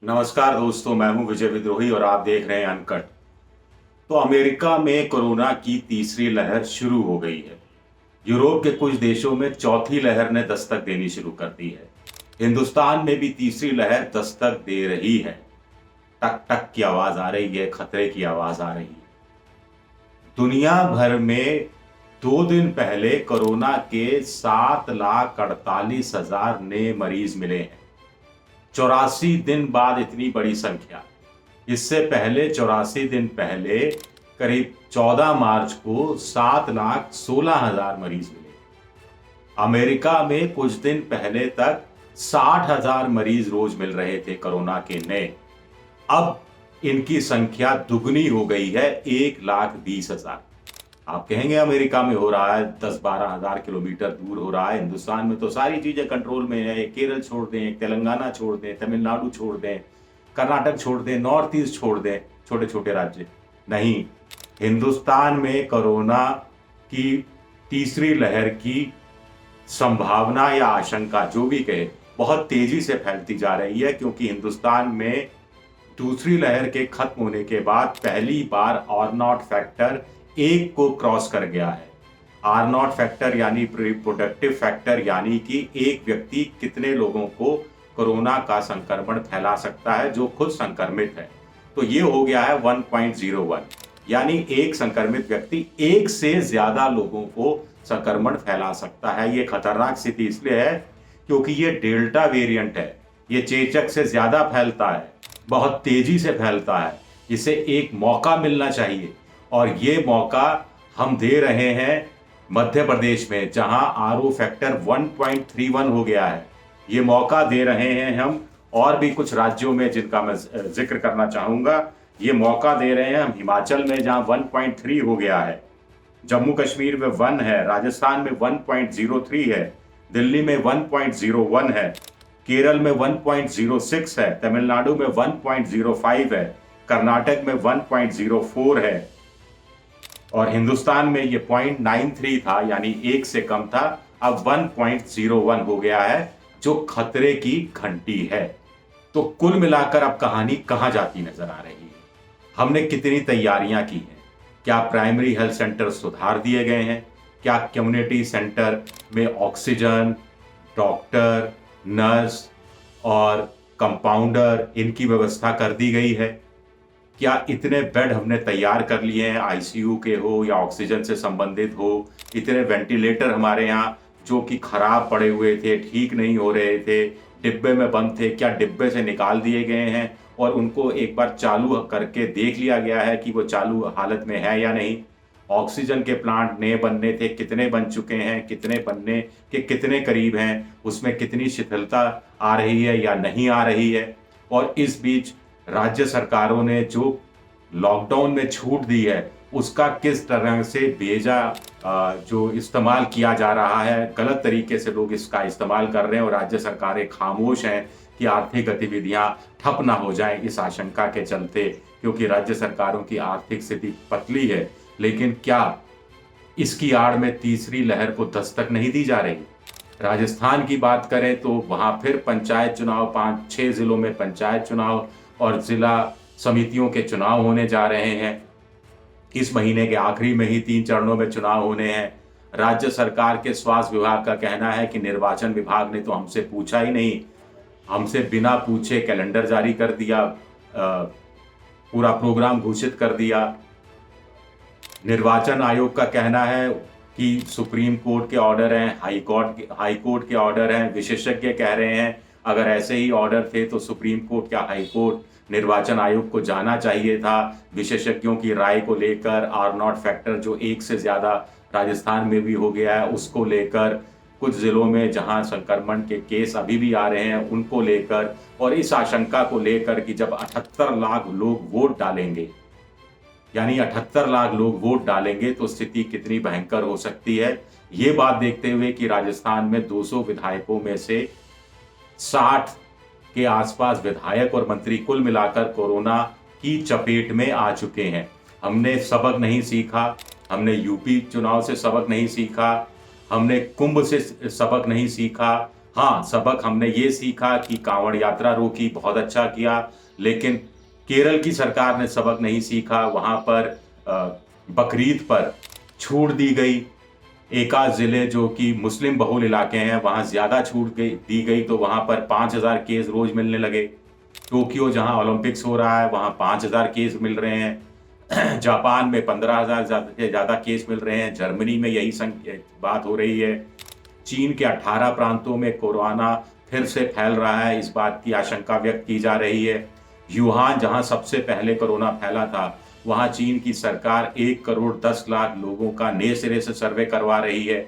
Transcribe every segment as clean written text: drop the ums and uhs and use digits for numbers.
नमस्कार दोस्तों, मैं हूं विजय विद्रोही और आप देख रहे हैं अनकट। तो अमेरिका में कोरोना की तीसरी लहर शुरू हो गई है। यूरोप के कुछ देशों में चौथी लहर ने दस्तक देनी शुरू कर दी है। हिंदुस्तान में भी तीसरी लहर दस्तक दे रही है। टक टक की आवाज आ रही है, खतरे की आवाज आ रही है। दुनिया भर में 2 दिन पहले कोरोना के 7,48,000 नए मरीज मिले हैं। 84 दिन बाद इतनी बड़ी संख्या। इससे पहले 84 दिन पहले करीब 14 मार्च को 7,16,000 मरीज मिले। अमेरिका में कुछ दिन पहले तक 60,000 मरीज रोज मिल रहे थे कोरोना के नए। अब इनकी संख्या दुगनी हो गई है, 1,20,000। आप कहेंगे अमेरिका में हो रहा है, 10-12 हजार किलोमीटर दूर हो रहा है। हिंदुस्तान में तो सारी चीजें कंट्रोल में है। केरल छोड़ दें, तेलंगाना छोड़ दें, तमिलनाडु छोड़ दें, कर्नाटक छोड़ दें, नॉर्थ ईस्ट छोड़ दें, छोटे छोटे राज्य। नहीं, हिंदुस्तान में कोरोना की तीसरी लहर की संभावना या आशंका जो भी कहे, बहुत तेजी से फैलती जा रही है, क्योंकि हिंदुस्तान में दूसरी लहर के खत्म होने के बाद पहली बार आर नॉट फैक्टर 1 को क्रॉस कर गया है। आर नॉट फैक्टर यानी रिप्रोडक्टिव फैक्टर, यानी कि एक व्यक्ति कितने लोगों को कोरोना का संक्रमण फैला सकता है जो खुद संक्रमित है। तो ये हो गया है 1.01, यानी एक संक्रमित व्यक्ति एक से ज्यादा लोगों को संक्रमण फैला सकता है। ये खतरनाक स्थिति इसलिए है क्योंकि ये डेल्टा वेरिएंट है। ये चेचक से ज्यादा फैलता है, बहुत तेजी से फैलता है। इसे एक मौका मिलना चाहिए और ये मौका हम दे रहे हैं मध्य प्रदेश में, जहां आरओ फैक्टर 1.31 हो गया है। ये मौका दे रहे हैं हम और भी कुछ राज्यों में जिनका मैं जिक्र करना चाहूंगा। ये मौका दे रहे हैं हम हिमाचल में, जहां 1.3 हो गया है, जम्मू कश्मीर में 1 है, राजस्थान में 1.03 है, दिल्ली में 1.01 है, केरल में 1.06 है, तमिलनाडु में 1.05 है, कर्नाटक में 1.04 है और हिंदुस्तान में ये 0.93 था, यानी 1 से कम था। अब 1.01 हो गया है, जो खतरे की घंटी है। तो कुल मिलाकर अब कहानी कहां जाती नजर आ रही है? हमने कितनी तैयारियां की हैं? क्या प्राइमरी हेल्थ सेंटर सुधार दिए गए हैं? क्या कम्युनिटी सेंटर में ऑक्सीजन, डॉक्टर, नर्स और कंपाउंडर, इनकी व्यवस्था कर दी गई है? क्या इतने बेड हमने तैयार कर लिए हैं, आईसीयू के हो या ऑक्सीजन से संबंधित हो? इतने वेंटिलेटर हमारे यहाँ जो कि खराब पड़े हुए थे, ठीक नहीं हो रहे थे, डिब्बे में बंद थे, क्या डिब्बे से निकाल दिए गए हैं और उनको एक बार चालू करके देख लिया गया है कि वो चालू हालत में है या नहीं? ऑक्सीजन के प्लांट नए बनने थे, कितने बन चुके हैं, कितने बनने के कितने करीब हैं, उसमें कितनी शिथिलता आ रही है या नहीं आ रही है? और इस बीच राज्य सरकारों ने जो लॉकडाउन में छूट दी है, उसका किस तरह से बेजा जो इस्तेमाल किया जा रहा है, गलत तरीके से लोग इसका इस्तेमाल कर रहे हैं और राज्य सरकारें खामोश हैं कि आर्थिक गतिविधियां ठप ना हो जाएं इस आशंका के चलते, क्योंकि राज्य सरकारों की आर्थिक स्थिति पतली है। लेकिन क्या इसकी आड़ में तीसरी लहर को दस्तक नहीं दी जा रही? राजस्थान की बात करें तो वहां फिर पंचायत चुनाव, 5-6 जिलों में पंचायत चुनाव और जिला समितियों के चुनाव होने जा रहे हैं। इस महीने के आखिरी में ही 3 चरणों में चुनाव होने हैं। राज्य सरकार के स्वास्थ्य विभाग का कहना है कि निर्वाचन विभाग ने तो हमसे पूछा ही नहीं, हमसे बिना पूछे कैलेंडर जारी कर दिया, पूरा प्रोग्राम घोषित कर दिया। निर्वाचन आयोग का कहना है कि सुप्रीम कोर्ट के ऑर्डर हैं, हाई कोर्ट के ऑर्डर हैं। विशेषज्ञ कह रहे हैं अगर ऐसे ही ऑर्डर थे तो सुप्रीम कोर्ट या हाई कोर्ट निर्वाचन आयोग को जाना चाहिए था। विशेषज्ञों की राय को लेकर आर नॉट फैक्टर जो 1 से ज्यादा राजस्थान में भी हो गया है, उसको लेकर, कुछ जिलों में जहां संक्रमण के केस अभी भी आ रहे हैं उनको लेकर, और इस आशंका को लेकर कि जब 78 लाख लोग वोट डालेंगे, यानी 78 लाख लोग वोट डालेंगे तो स्थिति कितनी भयंकर हो सकती है। ये बात देखते हुए कि राजस्थान में 200 विधायकों में से 60 के आसपास विधायक और मंत्री कुल मिलाकर कोरोना की चपेट में आ चुके हैं। हमने सबक नहीं सीखा, हमने यूपी चुनाव से सबक नहीं सीखा, हमने कुंभ से सबक नहीं सीखा, हाँ, सबक हमने ये सीखा कि कांवड़ यात्रा रोकी, बहुत अच्छा किया, लेकिन केरल की सरकार ने सबक नहीं सीखा। वहाँ पर बकरीद पर छूट दी गई। एकाध ज़िले जो कि मुस्लिम बहुल इलाके हैं, वहाँ ज़्यादा छूट दी गई, तो वहाँ पर 5,000 केस रोज़ मिलने लगे। टोक्यो जहाँ ओलंपिक्स हो रहा है, वहाँ 5,000 केस मिल रहे हैं। जापान में 15,000 से ज़्यादा केस मिल रहे हैं। जर्मनी में यही बात हो रही है। चीन के 18 प्रांतों में कोरोना फिर से फैल रहा है, इस बात की आशंका व्यक्त की जा रही है। यूहान जहां सबसे पहले कोरोना फैला था, वहां चीन की सरकार 1 करोड़ 10 लाख लोगों का नए सिरे से सर्वे करवा रही है।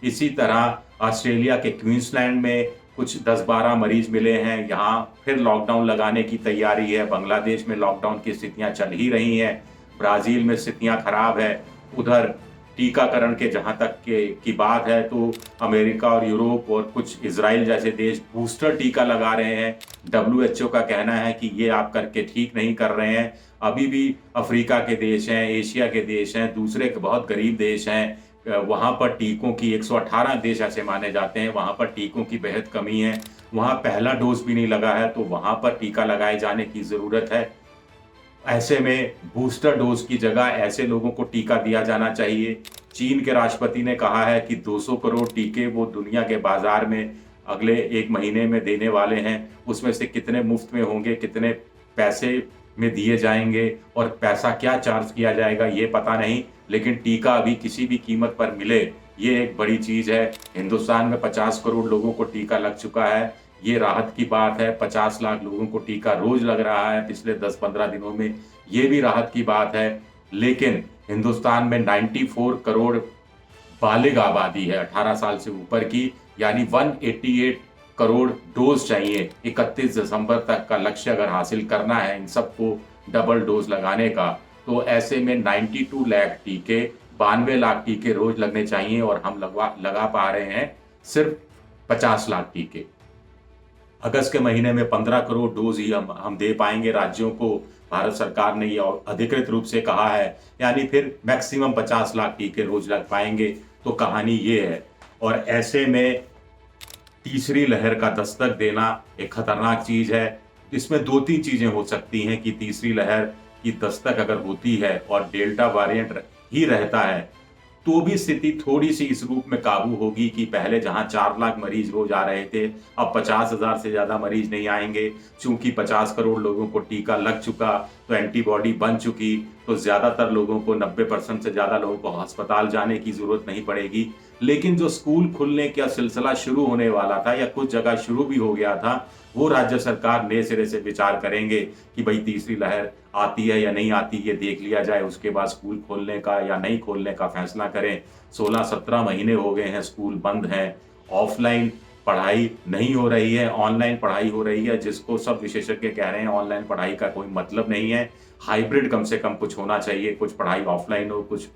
इसी तरह ऑस्ट्रेलिया के क्वींसलैंड में कुछ 10-12 मरीज मिले हैं, यहाँ फिर लॉकडाउन लगाने की तैयारी है। बांग्लादेश में लॉकडाउन की स्थितियां चल ही रही हैं। ब्राज़ील में स्थितियां खराब है। उधर टीकाकरण के जहाँ तक की बात है, तो अमेरिका और यूरोप और कुछ इजराइल जैसे देश बूस्टर टीका लगा रहे हैं। WHO का कहना है कि ये आप करके ठीक नहीं कर रहे हैं। अभी भी अफ्रीका के देश हैं, एशिया के देश हैं, दूसरे बहुत गरीब देश हैं, वहाँ पर टीकों की 118 देश ऐसे माने जाते हैं, वहाँ पर टीकों की बेहद कमी है। वहाँ पहला डोज भी नहीं लगा है, तो वहाँ पर टीका लगाए जाने की ज़रूरत है। ऐसे में बूस्टर डोज की जगह ऐसे लोगों को टीका दिया जाना चाहिए। चीन के राष्ट्रपति ने कहा है कि 200 करोड़ टीके वो दुनिया के बाजार में अगले 1 महीने में देने वाले हैं। उसमें से कितने मुफ्त में होंगे, कितने पैसे में दिए जाएंगे और पैसा क्या चार्ज किया जाएगा ये पता नहीं, लेकिन टीका अभी किसी भी कीमत पर मिले, ये एक बड़ी चीज़ है। हिंदुस्तान में 50 करोड़ लोगों को टीका लग चुका है, ये राहत की बात है। 50 लाख लोगों को टीका रोज लग रहा है पिछले 10-15 दिनों में, ये भी राहत की बात है। लेकिन हिंदुस्तान में 94 करोड़ बालिग आबादी है 18 साल से ऊपर की, यानी 188 करोड़ डोज चाहिए। 31 दिसंबर तक का लक्ष्य अगर हासिल करना है इन सबको डबल डोज लगाने का, तो ऐसे में 92 लाख टीके, 92 लाख टीके रोज लगने चाहिए, और हम लगा पा रहे हैं सिर्फ 50 लाख टीके। अगस्त के महीने में 15 करोड़ डोज ही हम दे पाएंगे राज्यों को, भारत सरकार ने ये अधिकृत रूप से कहा है, यानी फिर मैक्सिमम 50 लाख टीके रोज लग पाएंगे। तो कहानी ये है। और ऐसे में तीसरी लहर का दस्तक देना एक खतरनाक चीज है। इसमें 2-3 चीजें हो सकती हैं कि तीसरी लहर की दस्तक अगर होती है और डेल्टा वेरिएंट ही रहता है, तो भी स्थिति थोड़ी सी इस रूप में काबू होगी कि पहले जहां 4 लाख मरीज रोज आ रहे थे, अब 50,000 से ज्यादा मरीज नहीं आएंगे। चूंकि 50 करोड़ लोगों को टीका लग चुका, तो एंटीबॉडी बन चुकी, तो ज्यादातर लोगों को, 90% से ज्यादा लोगों को अस्पताल जाने की जरूरत नहीं पड़ेगी। लेकिन जो स्कूल खुलने का सिलसिला शुरू होने वाला था या कुछ जगह शुरू भी हो गया था, वो राज्य सरकार नए सिरे से विचार करेंगे कि भाई तीसरी लहर आती है या नहीं आती, ये देख लिया जाए, उसके बाद स्कूल खोलने का या नहीं खोलने का फैसला करें। 16-17 महीने हो गए हैं, स्कूल बंद हैं, ऑफलाइन पढ़ाई नहीं हो रही है, ऑनलाइन पढ़ाई हो रही है, जिसको सब विशेषज्ञ कह रहे हैं ऑनलाइन पढ़ाई का कोई मतलब नहीं है। हाइब्रिड कम से कम कुछ होना चाहिए, कुछ पढ़ाई ऑफलाइन हो, कुछ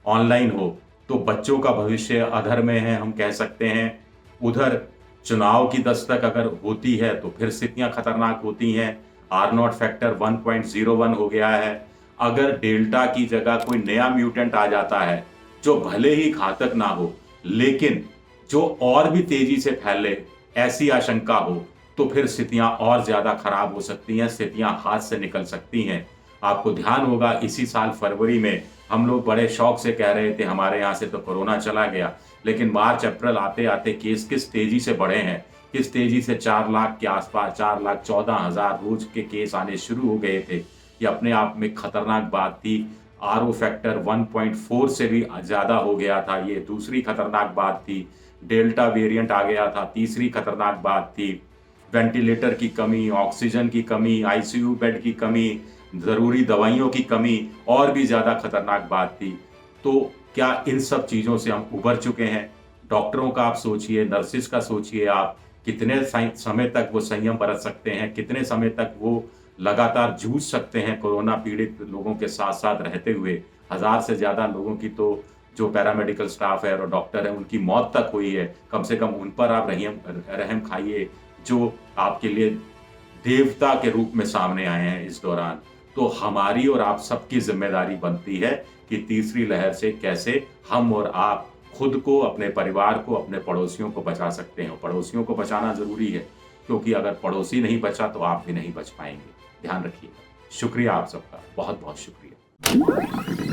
ऑनलाइन हो, तो बच्चों का भविष्य अधर में है, हम कह सकते हैं। उधर चुनाव की दस्तक अगर होती है तो फिर स्थितियां खतरनाक होती हैं। R0 फैक्टर 1.01 हो गया है। अगर डेल्टा की जगह कोई नया म्यूटेंट आ जाता है, जो भले ही घातक ना हो, लेकिन जो और भी तेजी से फैले, ऐसी आशंका हो, तो फिर स्थितियां और ज्यादा खराब हो सकती हैं, स्थितियां हाथ से निकल सकती हैं। आपको ध्यान होगा इसी साल फरवरी में हम लोग बड़े शौक से कह रहे थे हमारे यहाँ से तो कोरोना चला गया, लेकिन मार्च अप्रैल आते आते केस किस तेजी से बढ़े हैं, किस तेजी से 4 लाख के आसपास, 4,14,000 रोज के केस आने शुरू हो गए थे। ये अपने आप में खतरनाक बात थी। RO फैक्टर 1.4 से भी ज़्यादा हो गया था, ये दूसरी खतरनाक बात थी। डेल्टा वेरिएंट आ गया था, तीसरी खतरनाक बात थी। वेंटिलेटर की कमी, ऑक्सीजन की कमी, ICU बेड की कमी, ज़रूरी दवाइयों की कमी और भी ज़्यादा खतरनाक बात थी। तो क्या इन सब चीज़ों से हम उबर चुके हैं? डॉक्टरों का आप सोचिए, नर्सिस का सोचिए, आप कितने समय तक वो संयम बरत सकते हैं, कितने समय तक वो लगातार जूझ सकते हैं कोरोना पीड़ित लोगों के साथ साथ रहते हुए। 1000 से ज़्यादा लोगों की तो जो पैरामेडिकल स्टाफ है और डॉक्टर है, उनकी मौत तक हुई है। कम से कम उन पर आप रहम खाइए, जो आपके लिए देवता के रूप में सामने आए हैं इस दौरान। तो हमारी और आप सबकी जिम्मेदारी बनती है कि तीसरी लहर से कैसे हम और आप खुद को, अपने परिवार को, अपने पड़ोसियों को बचा सकते हैं। पड़ोसियों को बचाना ज़रूरी है, क्योंकि अगर पड़ोसी नहीं बचा तो आप भी नहीं बच पाएंगे। ध्यान रखिएगा। शुक्रिया आप सबका, बहुत बहुत शुक्रिया।